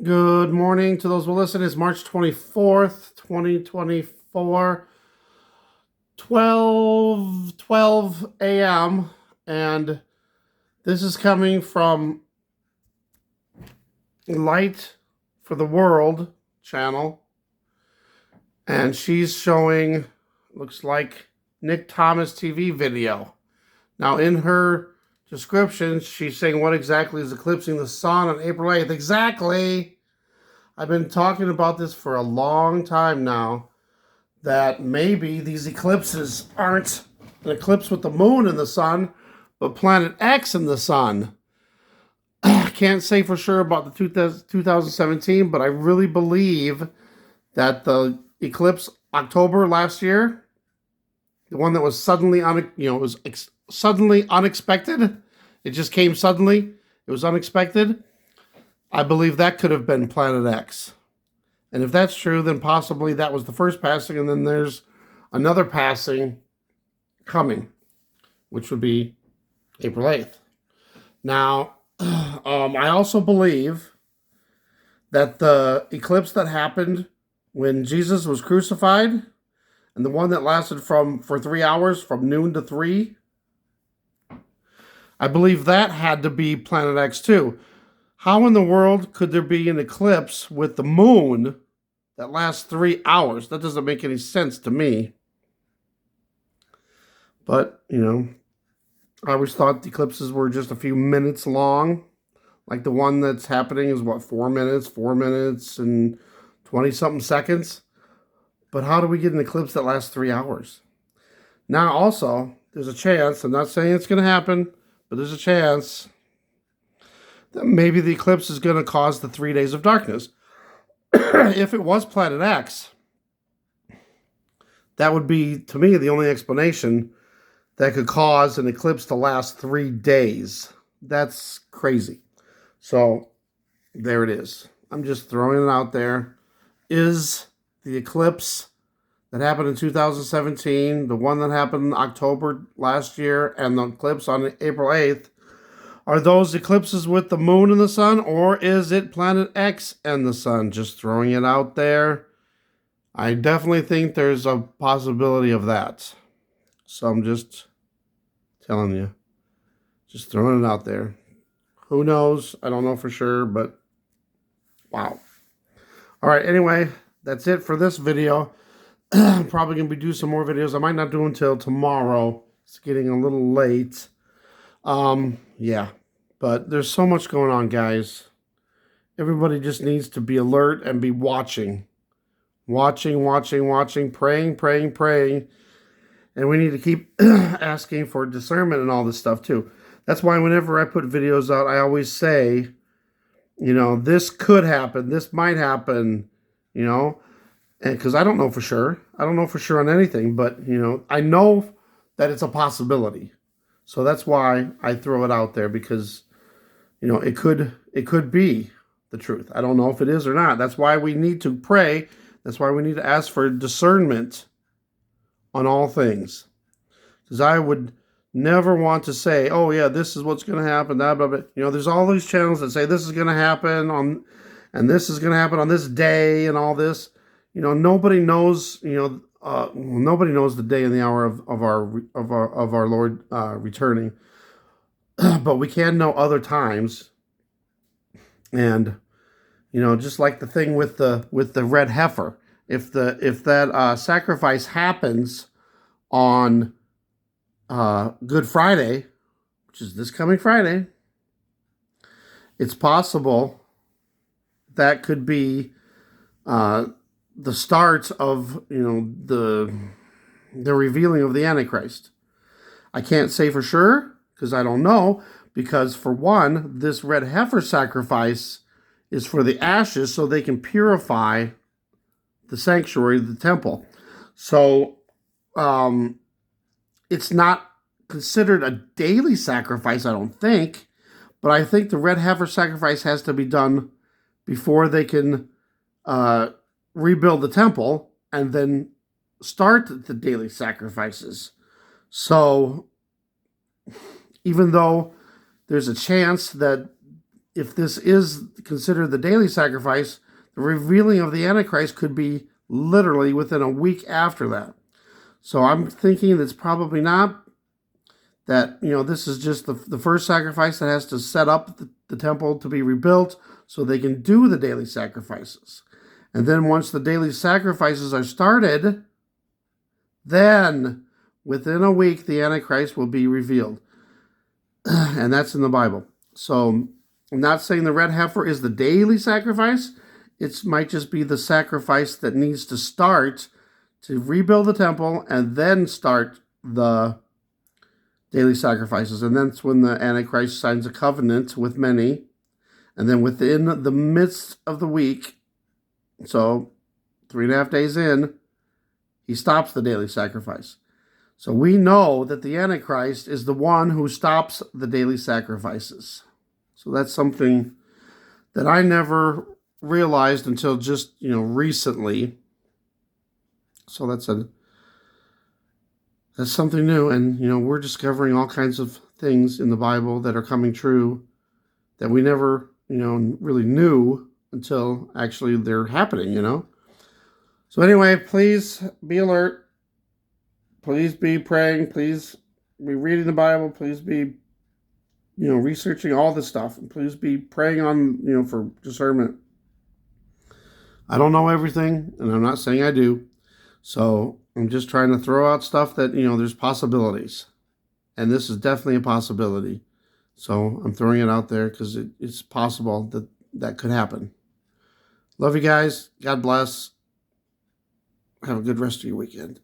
Good morning to those who listen. It's March 24th, 2024, 12 a.m. And this is coming from Light for the World channel. And she's showing, looks like, Nick Thomas TV video. Now, in her description, she's saying what exactly is eclipsing the sun on April 8th. Exactly! I've been talking about this for a long time now, that maybe these eclipses aren't an eclipse with the moon and the sun, but planet X and the sun. I can't say for sure about the 2017, but I really believe that the eclipse October last year, the one that was suddenly suddenly unexpected. It just came suddenly. It was unexpected. I believe that could have been Planet X. And if that's true, then possibly that was the first passing, and then there's another passing coming, which would be April 8th. Now, I also believe that the eclipse that happened when Jesus was crucified, and the one that lasted for 3 hours, from noon to 3, I believe that had to be Planet X too. How in the world could there be an eclipse with the moon that lasts 3 hours? That doesn't make any sense to me. But, I always thought the eclipses were just a few minutes long. Like the one that's happening is 4 minutes and 20 something seconds. But how do we get an eclipse that lasts 3 hours? Now, also, there's a chance, I'm not saying it's going to happen, but there's a chance that maybe the eclipse is going to cause the 3 days of darkness. If it was Planet X, that would be, to me, the only explanation that could cause an eclipse to last 3 days. That's crazy. So, there it is. I'm just throwing it out there. Is the eclipse that happened in 2017, the one that happened in October last year, and the eclipse on April 8th, are those eclipses with the moon and the sun, or is it Planet X and the sun? Just throwing it out there. I definitely think there's a possibility of that. So I'm just telling you. Just throwing it out there. Who knows? I don't know for sure, but wow. All right, anyway, that's it for this video. I'm probably going to be doing some more videos. I might not do until tomorrow. It's getting a little late. Yeah. But there's so much going on, guys. Everybody just needs to be alert and be watching. Watching, praying. And we need to keep asking for discernment and all this stuff too. That's why whenever I put videos out, I always say, this could happen, this might happen, and because I don't know for sure. I don't know for sure on anything, but, I know that it's a possibility. So that's why I throw it out there, because, it could be the truth. I don't know if it is or not. That's why we need to pray. That's why we need to ask for discernment on all things. Because I would never want to say, oh yeah, this is what's going to happen, blah, blah, blah. There's all these channels that say this is going to happen and this is going to happen on this day and all this. Nobody knows, nobody knows the day and the hour of our Lord returning. But we can know other times. And, just like the thing with the red heifer, if that sacrifice happens on Good Friday, which is this coming Friday, it's possible that could be the start of the revealing of the Antichrist. I can't say for sure because I don't know, because for one, this red heifer sacrifice is for the ashes so they can purify the sanctuary, the temple. So it's not considered a daily sacrifice, I don't think, but I think the red heifer sacrifice has to be done before they can rebuild the temple and then start the daily sacrifices. So even though there's a chance that if this is considered the daily sacrifice, the revealing of the Antichrist could be literally within a week after that. So I'm thinking it's probably not that, this is just the first sacrifice that has to set up the temple to be rebuilt so they can do the daily sacrifices. And then once the daily sacrifices are started, then within a week the Antichrist will be revealed. And that's in the Bible. So I'm not saying the red heifer is the daily sacrifice. It might just be the sacrifice that needs to start to rebuild the temple and then start the daily sacrifices. And that's when the Antichrist signs a covenant with many. And then within the midst of the week, so 3.5 days in, he stops the daily sacrifice. So we know that the Antichrist is the one who stops the daily sacrifices. So that's something that I never realized until just, recently. So that's something new. And, we're discovering all kinds of things in the Bible that are coming true that we never, really knew until actually they're happening, So anyway, please be alert. Please be praying. Please be reading the Bible. Please be, researching all this stuff. And please be praying on, for discernment. I don't know everything, and I'm not saying I do. So I'm just trying to throw out stuff that, there's possibilities. And this is definitely a possibility. So I'm throwing it out there because it's possible that could happen. Love you guys. God bless. Have a good rest of your weekend.